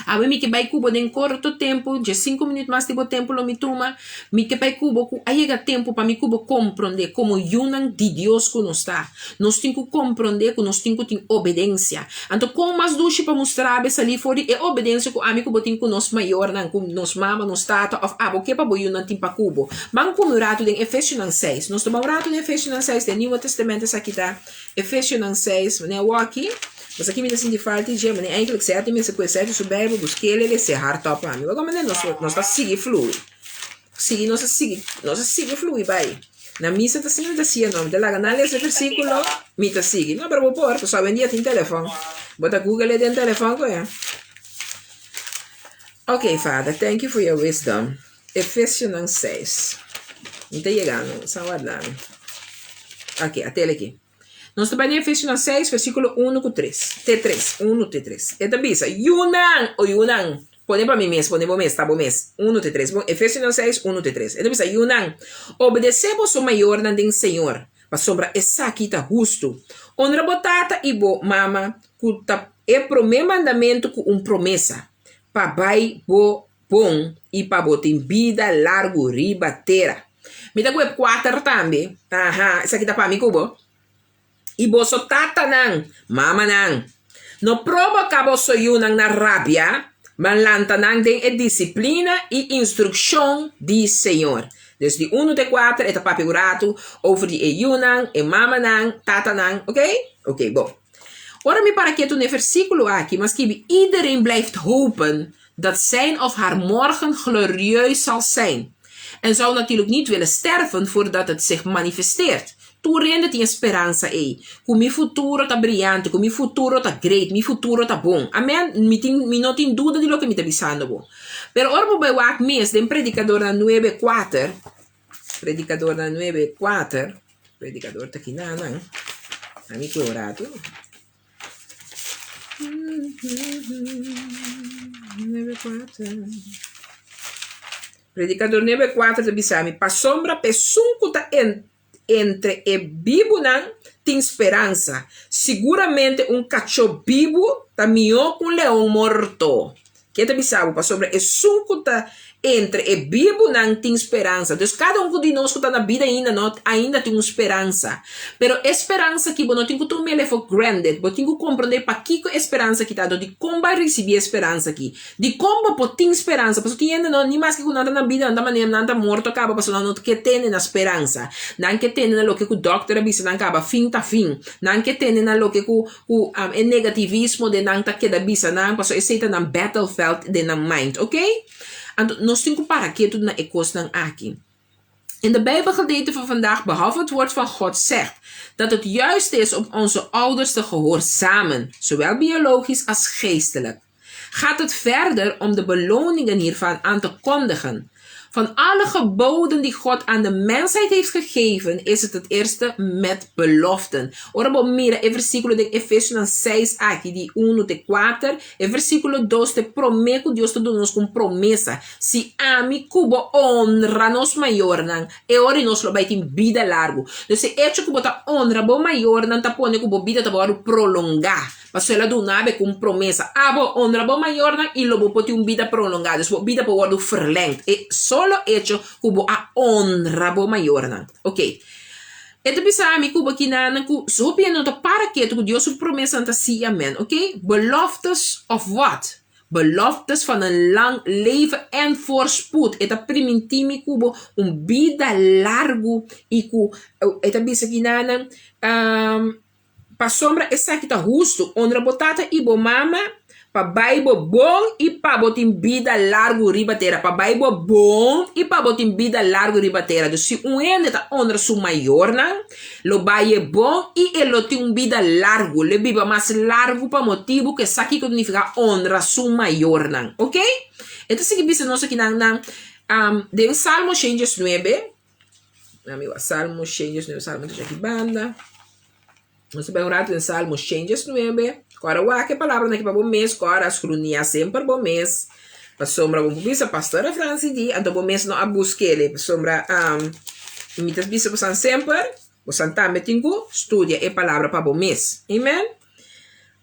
A mim que vai cubo em curto tempo, de 5 minutos mais tipo tempo lo me toma, me que vai cubo que aí chega tempo para me cubo compreender como yunan de Deus que nós está. Nós temos que compreender que nós temos que ter obediência. Então como mais duche para mostrar essa ali fora é obediência que a mim cubo tem com nós maior, não com nós mama, nós tata, of o que para yunan tem para cubo. Mas como rato em Efésios 6, nós tomamos rato em Efésios 6 do Novo Testamento essa aqui tá. Efésios 6, né? O aqui mas aqui me dá assim de falta de dia, mas é que certo, mas se coisa certo, se bebe, busque ele se harta para mim. Agora, nós tá seguir flui. Seguir, nós seguir flui, vai. Na missa tá sempre assim, não, de lá ganhar esse versículo, me tá seguir. Não, para vou pôr, só vendia tem telefone. Bota Google e tem telefone, com ele. Ok, Father, thank you for your wisdom. Efésios 6. Não tá chegando, só guardando. Ok, até aqui. Nós trabalhamos em Efésios 6, versículo 1 com 3. T3, 1 T3. Esta bisa, Yunan, o Yunan. Põe para mim mês, põe para mês, tá bom mês. 1 T3. Efésios 6, 1 T3. Esta bisa, Yunan. Obedecemos o maior na den Senhor. Para sombra essa aqui tá justo. Honra botata e bo mama. É pro meu mandamento com promessa. Para vai bo bom e para botar vida largo ribatera. Me dá com 4 também. Aha, essa aqui tá para mim, cubo. Ibo so tata nang, mama nang. No provoca boso yunang na rabia, manlanta nang den e disciplina e instrução de Senhor. Desde 1 de 4, eta papigurato, over die e yunang, e mama nang, tata nang, ok? Ok, bom. Ora me para que tu ne versículo aqui, mas que iedereen blijft hopen dat zijn of haar morgen glorieus zal zijn. En zou natuurlijk niet willen sterven voordat het zich manifesteert. Tu rende tem esperança aí. Que meu futuro tá brilhante, que meu futuro tá great, meu futuro tá bom. Amém? Me não tem dúvida de lo que me tá pensando bom. Pero ora vou ver mês de predicador na 9:4. Predicador na 9:4. Predicador tá aqui não. Amigo orado. 9:4. Predicador 9:4 tá bisami. Pa sombra pesunco tá entre e vivo não tem esperança. Seguramente cachorro vivo tá melhor que leão morto. Que te bisabo para sobre e sunco tá entre e vivo não tem esperança. Então cada de nós que está na vida ainda tem uma esperança. Pero esperança que não tem que tomar for granted, mas tem que compreender para que esperança que tá de como vai receber esperança aqui. De como pode ter esperança, porque que ainda não nem mais que nada na vida, anda maneira nada morto acaba, porque não que tem na esperança. Não que tem na lo que o doctor avisa, não acaba fim tá fim. Não que tem na lo que o negativismo de não tá que da bisa, não, porque esse tá na battlefield de na mind, ok? En nós temos que parar aqui tudo na eco's aqui. In de Bijbelgedeelte van vandaag, behalve het woord van God, zegt dat het juist is om onze ouders te gehoorzamen, zowel biologisch als geestelijk. Gaat het verder om de beloningen hiervan aan te kondigen. Van alle geboden die God aan de mensheid heeft gegeven, is het eerste met beloften. Ora bom mira el versículo de Efesios 6 aqui, de 1 de 4, el versículo 2 te promete que Dios te donos con promesa. Si a mi cubo honra nos maior nan, e ora nos lo vai ter vida largo. Dus se hecho cubo ta honra bo maior nan ta pone cubo vida ta bo prolongar. Mas ela do nabe com promessa. Bo honra bo maior nan e lo bo poti vida prolongada. Dus bo vida po word verlengd. E solo hecho cubo a honra bo maior nan. Ok. Ito bisa mi kubo kinanan ku so piano to para que tu Dios su promesa anta si amen. Ok? Beloftes of what? Beloftes van een lang leven en voorspoed. Eta primintimi kubo vida largo iku eta bisa kinanan Pa sombra essa que tá justo, onde botata e bo mama, pa baibo bom e pa botin vida largo ribatera, pa baibo bom e pa botin vida largo ribatera. Dus se ene tá onde su maior não, lo baie bom e ele tem vida largo, le biba mais largo pa motivo que essa que significa onde su maior não, ok? Então se que bisa nosso que não de Salmo 109, amigo, Salmo 109, Salmo de aqui banda. Nós vamos orar em Salmo 109. Agora, que palavra né que para bom mês, agora as crônicas sempre bom mês. Para sombra bom bisa pastora Francis di, então bom mês não a busque ele, para sombra imitas bisa para sempre, você também tem que estudar a palavra para bom mês. Amen.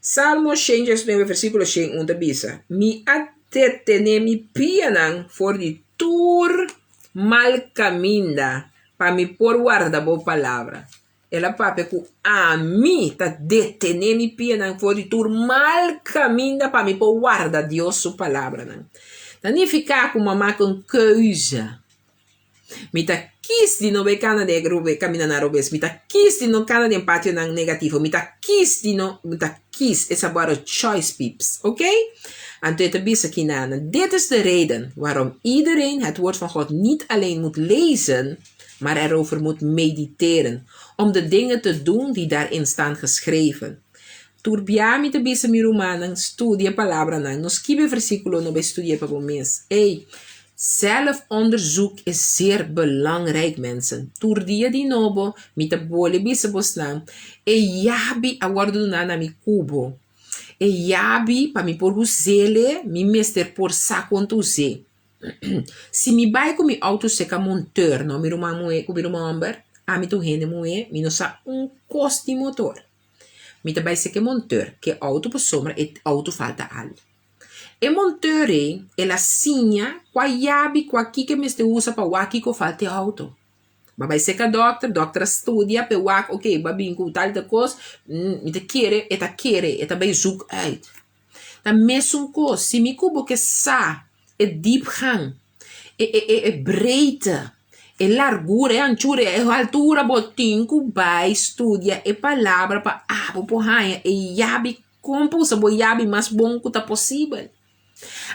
Salmo 109 versículo 1 da bisa. Mi atetene mi pianang for di tur mal caminda para me por guarda boa palavra. Ela pape que a mim tá detener mi pia não for tur mal caminho para me por guarda Deus sua palavra não. Não nem ficar com uma com coisa. Me tá quis de não ver cana de grove caminhar na robes. Me tá quis de não cana de empate não negativo. Me tá quis de não me tá quis essa bara choice pips, oké? En dit is aqui nana. Dit is de reden waarom iedereen het woord van God niet alleen moet lezen, maar erover moet mediteren, om de dingen te doen die daarin staan geschreven. Turbiami te bisa mi romanang, studia palavra nang, nos kibe versículo no be studia pa mens. Hey, zelfonderzoek is zeer belangrijk, mensen. Turdia di nobo, mi te bole bisa bosnang, e yabi aguardo na mi kubo. E yabi pa mi por huzele, mi mester por sacontuze. Se mi vai com mi auto seca monteur, não mi ruma moe, com mi ruma amber, a mi tu rende moe, mi no sa costi motor. Mi te vai seca monteur, que auto por sombra e auto falta al. E monteur é la sinha, qua yabi, qua aqui que me ste usa pa waki ko falta auto. Ma vai seca doctor studia, pe wak, ok, babin com tal de coisa, mi te quere, eta vai zoek uit. Ta mesum coisa, se mi kubo que sa, e diepgang, e breedte, e largura, e anchura, e altura, botinco, vai, estudia, e palavra para abo, porranha, e yabi, compusa, bo yabi, mais bom que tá possível.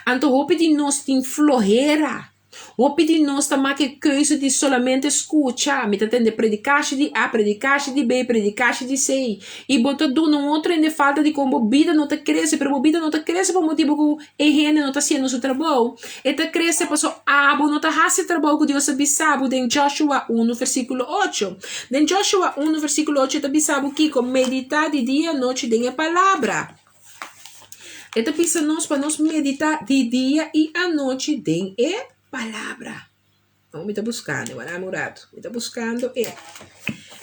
Então, hope de nós tem florera, hope de nós tá mais que coisa de solamente escutar, me tá tendo predicaste de A, predicaste de B, predicaste de C, e bota do no outro ainda falta de como vida não tá cresce, pero vida não tá cresce por motivo que a gente não tá sendo seu trabalho, e tá cresce por só abo não tá fazendo trabalho que Deus avisava em Joshua 1 versículo 8. Em Joshua 1 versículo 8 tá avisava que com meditar de dia e noite tem a palavra. Então precisa nós para nós meditar de dia e à noite tem a palavra. Vamos me tá buscando, me tá buscando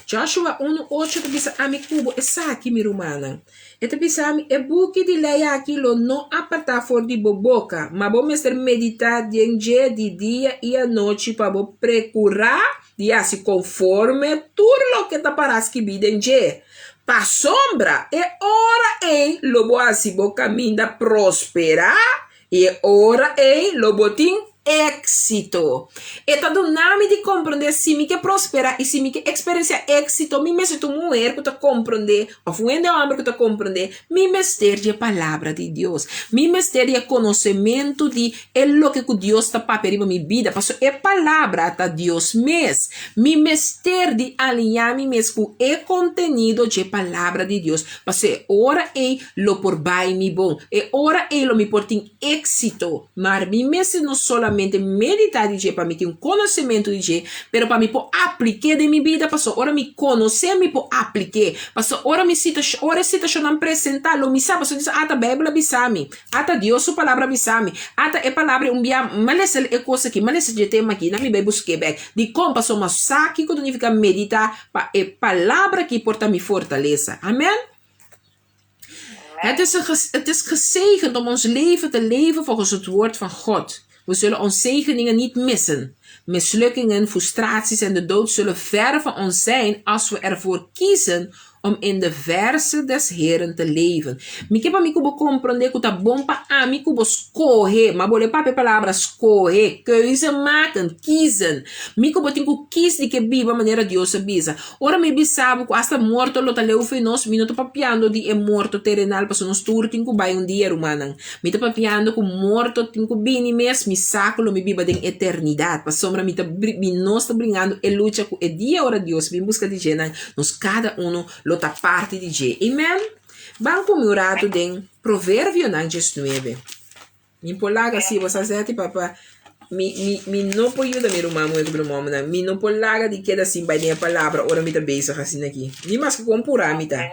Joshua 1:8 bisa ami kubo essa aqui mi romana. Eta bisa ami e buki di lei aquilo não apartar for de boboca, mas bom mestre meditar de dia e à noite para bom procurar dia se conforme tudo lo que tá paras que vida em dia. Pa sombra e ora ei lobo assim bo caminha prosperar e ora ei lobotim éxito. E tá do nome de compreender se me que prosperar e se me que experienciar éxito, me mesmo tu mulher que tá compreender, ou fuende homem que tá compreender, me mestre de palavra de Deus, me mestre de conhecimento de lo que Deus tá paperiba minha vida, passo é palavra tá Deus mes, me mestre de alinhar me mesmo com o conteúdo de palavra de Deus, passo é ora e lo por bai mi bom, e ora e lo me portem éxito, mas me mesmo não solamente meditar de dia para mim ter um conhecimento de dia, pero para mim por aplicar de minha vida, passou ora me conhecer, me por aplicar, passou ora me situação não apresentar, lo me sabe, passou diz ata Bíblia bisami, ata Deus sua palavra bisami, ata é palavra dia, malessa é coisa aqui, malessa de tema aqui, na me vai buscar bem, de como passou mas saque que significa meditar, para é palavra que porta me fortaleza, amen. Het is gezegend om ons leven te leven volgens het woord van God. We zullen onze zegeningen niet missen. Mislukkingen, frustraties en de dood zullen ver van ons zijn als we ervoor kiezen om in de verse des Heren te leven. Mike pa mi kubo comprende que tá bom pa a mi kubo escorrer, mas bole pape palavra escorrer, keuze maken, kiezen. Mi kubo tinko kies de que viva maneira Deus avisa. Ora me bisabo que hasta morto lo ta leu fenos, mi no to papiando di é morto terrenal, paso nos tur tinko bay un dia rumanang. Mi to papiando que morto tinko bini mes, mi saco lo mi biba den eternidade. Pa sombra mi nos ta bringando e luta com e dia ora Deus, mi busca de genan, nos cada uno lo ta parte de je. Amen. Banco meu rato den provérbio nan 19. Mi polaga si você zeti papa mi não pode ajudar meu irmão muito bem mano. Mi não polaga de que assim vai nem a palavra ora mi tá bezig assim aqui. Ni mas que compura mi tá.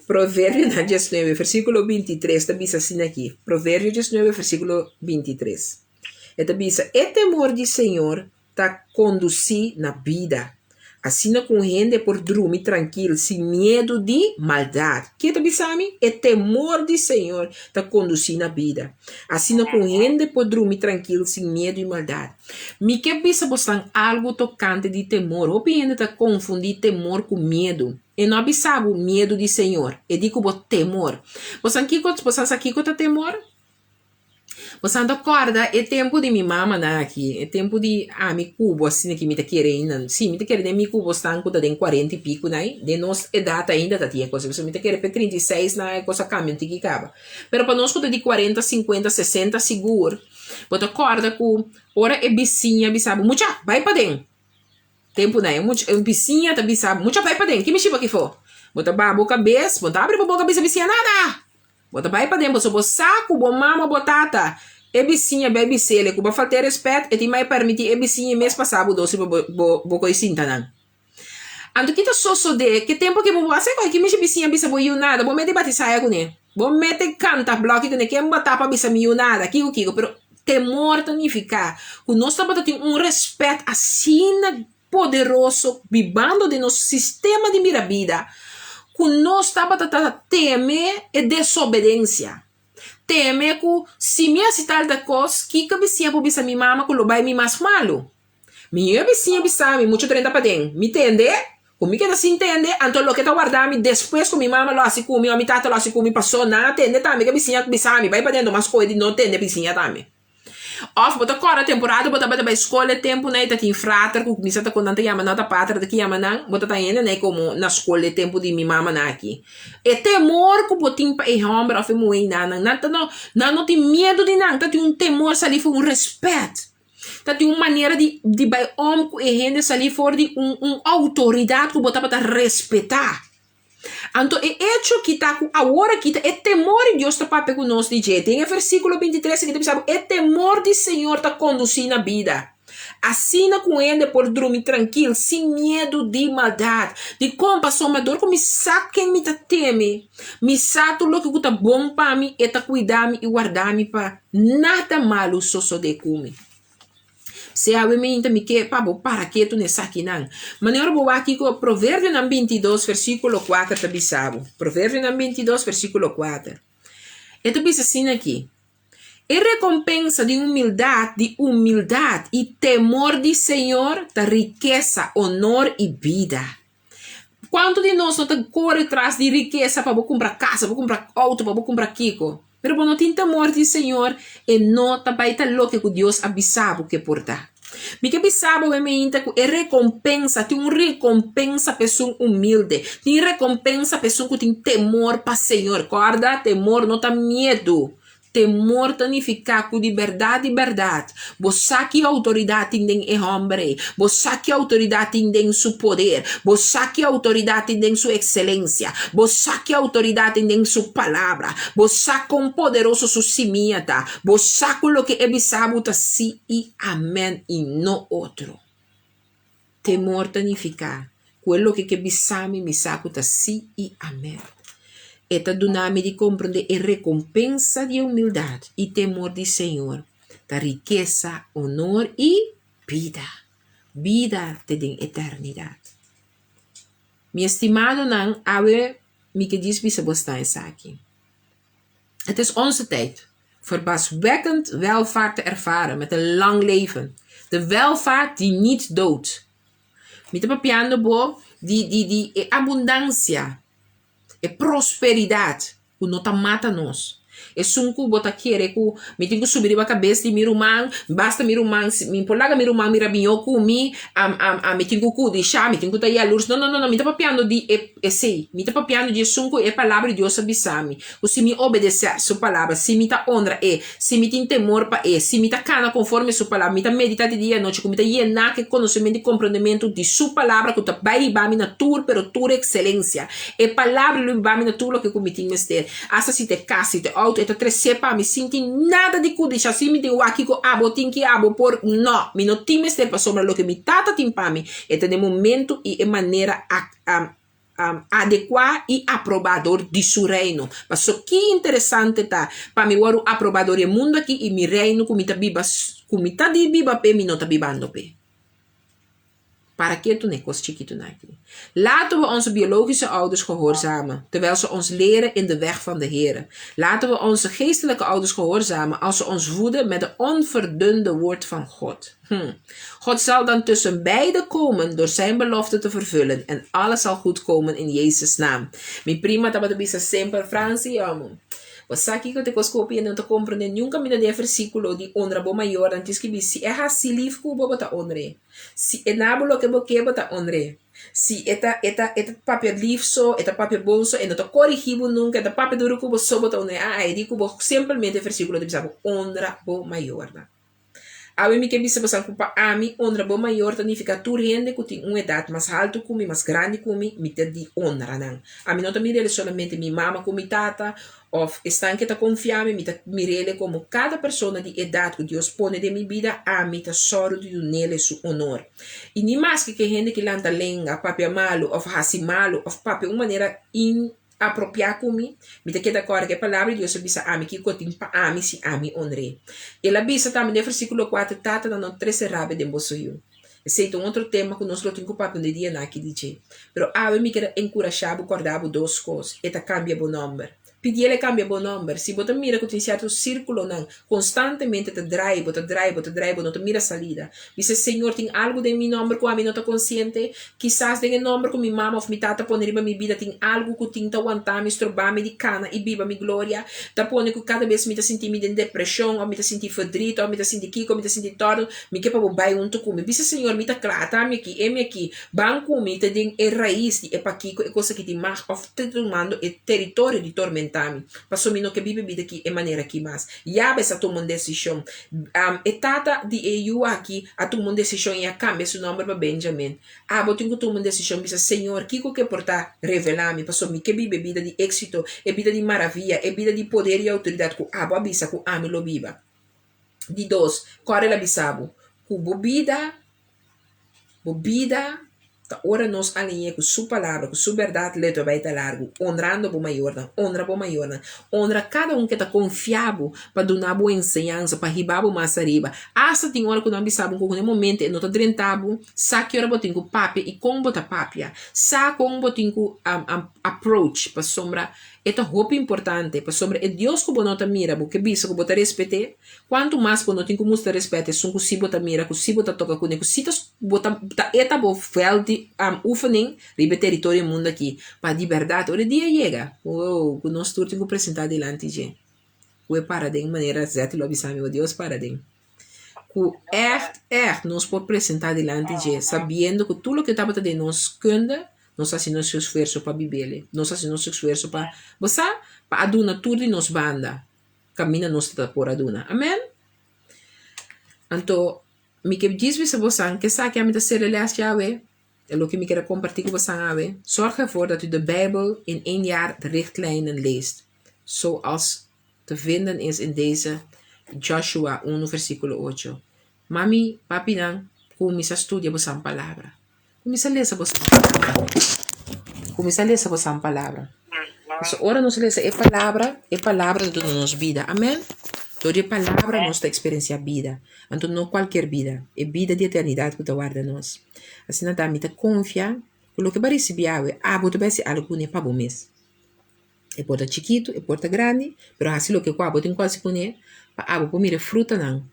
Provérbio nan 19 versículo 23 tá bisa assim aqui. Provérbio 19 versículo 23. Eta bisa e temor de Senhor tá conduzir na vida. Assina com gente por dormir tranquilo, sem medo de maldade. Que tá bisami? É temor de Senhor tá conduzir na vida. Assina com gente por dormir tranquilo, sem medo de maldade. Me que bisa postan algo tocante de temor. O gente tá confundir temor com medo. E não bisabo o medo de Senhor. E digo bo temor. Postan aqui tá temor? Você acorda, é tempo de minha mama aqui, é tempo de mi cubo assim que me tá querendo, sim, me tá querendo mi cubo stanco tá tem 40 e pico, né? De nossa idade ainda tá tinha coisa, você me tá querendo para 36 na coisa cambia que acaba. Pero para nós que de 40, 50, 60 seguro, você acorda com hora é bicinha, bisabo, mucha, vai para dentro. Tempo né, mucha, bicinha tá bisabo, mucha vai para dentro. Que me chiba que for. Bota babo cabeça, bota abre a boca bicinha nada. Bota vai para dentro, você saco, bom mama, botata. E bicinha, bebe sele, que vai faltar respeito, e te mai permitir e bicinha mês passado, doce, bo coisinta, não. Ando que tá só de, que tempo que vou fazer, que me bicinha, bisa, vou ir nada, vou meter bater saia com ele. Vou meter canta, bloco, que quem botar pra bisa, me nada, kiko, pero temor significa, que nós estamos tendo respeito assim poderoso, vivendo de nosso sistema de vida, que nós estamos temer e desobediência. Teme que se me citar da coisa que cabecinha por bisa mi mama que lo vai me mais malo. Minha vizinha bisa mi muito 30 para dentro. Me entende? Como que se entende? Então lo que tá guardando depois que mi mama lo assim com mi tata lo assim com mi passou na entende também que vizinha bisa mi vai para dentro mas coisa não entende vizinha também. Of bota agora temporada bota para escola tempo né tá tem frater com misa tá com tanta yama nota patra daqui yama não bota tá indo né como na escola tempo de mi mama na aqui e temor que botin para e homem of moei não tem medo de não tá tem temor sali foi respeito tá tem maneira de vai homem e gente sali for de autoridade que bota para respeitar. Então, é hecho que está agora que é temor de Deus está para conosco de jeito. Tem o versículo 23 que diz, é temor de Senhor está conduzindo a vida. Assina com ele por dormir tranquilo, sem medo de maldade. De compaixão, mas dor como me sabe quem me teme. Me sabe tudo o que está bom para mim, e está cuidar-me e guardar-me para nada malo só de comer. Se a mente me que para que tu nessa aqui não. Mas eu vou aqui com Provérbio 22 versículo 4 tá bisabo. Provérbio 22 versículo 4. E tu bisa assim aqui. E recompensa de humildade e temor de Senhor da riqueza, honor e vida. Quanto de nós não tá corre atrás de riqueza para comprar casa, para comprar auto, para comprar kiko. Pero não tem temor de Senhor e não também tá louco que Deus avisava que portar. Me que avisava obviamente que é recompensa, tem recompensa pessoa humilde, tem recompensa pessoa que tem temor para Senhor. Guarda, temor não tá medo. Temor significa que de verdade. Você que autoridade tem em homem, você que autoridade tem em seu poder, você que autoridade tem em sua excelência, você que autoridade tem em sua palavra, você com poderoso sua simiata, você com o que é bisabo tá sim e amém e não outro. Temor significa quello que bisami mi saco tá sim e amém. Eta dunami de compreender a recompensa de humildade e temor de Senhor, da riqueza, honor e vida. Vida te den eternidade. Meu estimado não, me que diz bisa bostaan aqui. Het is onze tijd. Verbazwekkend welvaart te ervaren met een lang leven. De welvaart die niet doodt. Met de papiando bo, die abundancia. é prosperidade, que não tá mata nós. É sunku bota querer que me tenho que subir a cabeça de mirumang, basta mirumang, me polaga mirumang, mira binhoco, me tenho que deixar, me tenho que ir a luz. Não, me tá papiando de sei, me tá papiando de sunku é palavra de Deus abissami. O se me obedecer sua palavra, se me tá honra se me tem temor pa se me tá cana conforme sua palavra, me tá meditar de dia e noite, me tá llenar que conhecimento e compreendimento de sua palavra, que tá vai bami na tur, pero tur excelência. É palavra lo bami na tur lo que comitim mester. Asa se te casa, se te auto eta tresepa me sinti nada de kudisha assim me deu aqui com abo tinki abo por não me não time este para sombra lo que me tata timpami eta de momento e maneira adequar e aprovador de seu reino. Mas o que interessante tá para me o aprovador e mundo aqui e mi reino como tá biba de biba pe me não tá bibando pe. Para que tu nekos chiquito naki. Laten we onze biologische ouders gehoorzamen, terwijl ze ons leren in de weg van de Heer. Laten we onze geestelijke ouders gehoorzamen als ze ons voeden met de onverdunde woord van God. God zal dan tussen beiden komen door zijn belofte te vervullen en alles zal goed komen in Jezus' naam. Mi prima tabata bisa sempre Franci, amo. Você aqui que eu te coscopia não te compreende nunca me dá versículo de honra bo maior antes que se é assim livre que o bobo tá honre. Se é nabulo que bo que tá honre. Se eta papel livso, eta papel bolso e não te corrigibo nunca, eta papel duro que bo sobo tá honre. É digo bo simplesmente versículo de bisa honra bo maior. Awe mi que bisa bosan culpa a mi honra bo maior significa tu rende que tem uma idade mais alta que mi, mais grande que mi te di honra não. A mi não te mire solamente mi mama como mi tata, of están que te confiame, mi te mirele como cada persona de edad que Dios pone de mi vida, a mi te soro de nele su honor. E ni mais que gente que landa lenga, papi malo, of hasi malo, of papi uma maneira apropriar comigo, me te queda agora que a palavra de Deus bisa a mi que cotim pa a mi si a mi honre. Ela bisa também no versículo 4, tata não 13 rabe de emboçoio. Esse é um outro tema que nós temos que papel de dia na que diz. Pero a mi quer encorajar o acordar duas coisas, eta cambia o número. Pedir ele cambia o número. Se você mira que tem certo círculo, não, constantemente te drive, não te mira a salida. Dice, Senhor, tem algo de mi número que a mim não está consciente. Quizás tem um número que minha mama ou minha tata põe em minha vida, tem algo que tem que aguentar, me estrobar, me de cana e viva minha glória. Tá põe que cada vez me tá sentindo em depressão, ou me tá sentindo fedrito, ou me tá sentindo kiko, ou me tá sentindo torno, me que para o bai um comigo. Dice, Senhor, me tá claro, tá me aqui, banco me tá tem raiz de epa kiko, é coisa que tem mais, of te tomando é território de tormento. Passou mino que bibi vida aqui é maneira aqui mais. Já essa tomando decisão. Etata de eu aqui a tomando decisão e a cambia seu nome para Benjamin. Vou ter que tomar decisão. Bisa Senhor, que portar revelar me passou me que bibi vida de êxito, é vida de maravilha, é vida de poder e autoridade. Com abo abisa com ame lo biba. De dois, corre la bisabo. Com bobida. Ora nos alinhe com sua palavra, com sua verdade, letra vai estar largo, honrando o maior, honra cada um que está confiado para dar boa ensinança, para ribar o mais arriba. Essa tem hora que não sabe que no momento não está drentado, sabe que hora botem com papia e como botar papia, sabe como botem com approach para sombra. É roupa importante, para sobre é Deus que você mira, porque bisa que você respeite, quanto mais você tem que mostrar respeito, é só que se você mira, que se você toca com ele, que se você está bom feld oefening, ribe território mundo aqui, para de verdade, o dia chega, que nós temos que apresentar delante de, que para de maneira certa, lo avisamos, Deus para de, que nós podemos apresentar delante de, sabendo que tudo o que está de nós cunda. Nós fazemos nosso esforço para viver, nós fazemos nosso esforço para você, para adunar tudo e nos banda, camina nossa por adunar, amém? Então, me que diz você que sabe que a minha terceira leesjare, é o que me quero compartilhar com você, zorg ervoor dat u de Bijbel in 1 jaar de richtlijnen leest, zoals te vinden is in deze Joshua 1 versículo 8. Mami, papi, começa a estudar você palavra. Começa a ler essa palavra. Ora nos lê essa palavra de nossa vida. Amém? Toda palavra nossa experiência vida. Então não qualquer vida, é vida de eternidade que guarda nós. Assim nada me confia, pelo que vai receber vou ter algo ne para bom mês. É porta chiquito, é porta grande, pero assim o que vou tem quase com né, para vou comer fruta não.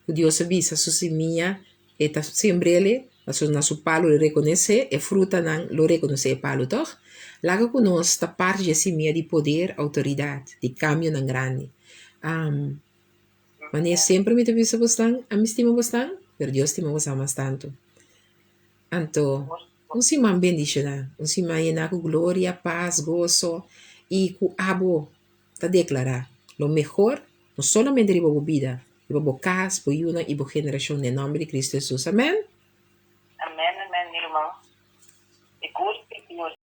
O Deus avisa sua semia, eta sembrele Mas na su palo le reconoce, e fruta nan lo reconoce e palo, toch? Laga conosce sta parte de si mia di poder, autoridade, di cambio nan grande. Mas sempre me te visto bastante, a mi estima bastante, pero Dios estima bastante tanto. Anto, un si man bendicionar, un si man llenar con gloria, paz, gozo, y cu abo, ta declarar lo mejor, no solamente de tu vida, de tu casa, por una y por generación, en nombre de Cristo Jesús. Amén. Amén, amén, mi irmão. E curte,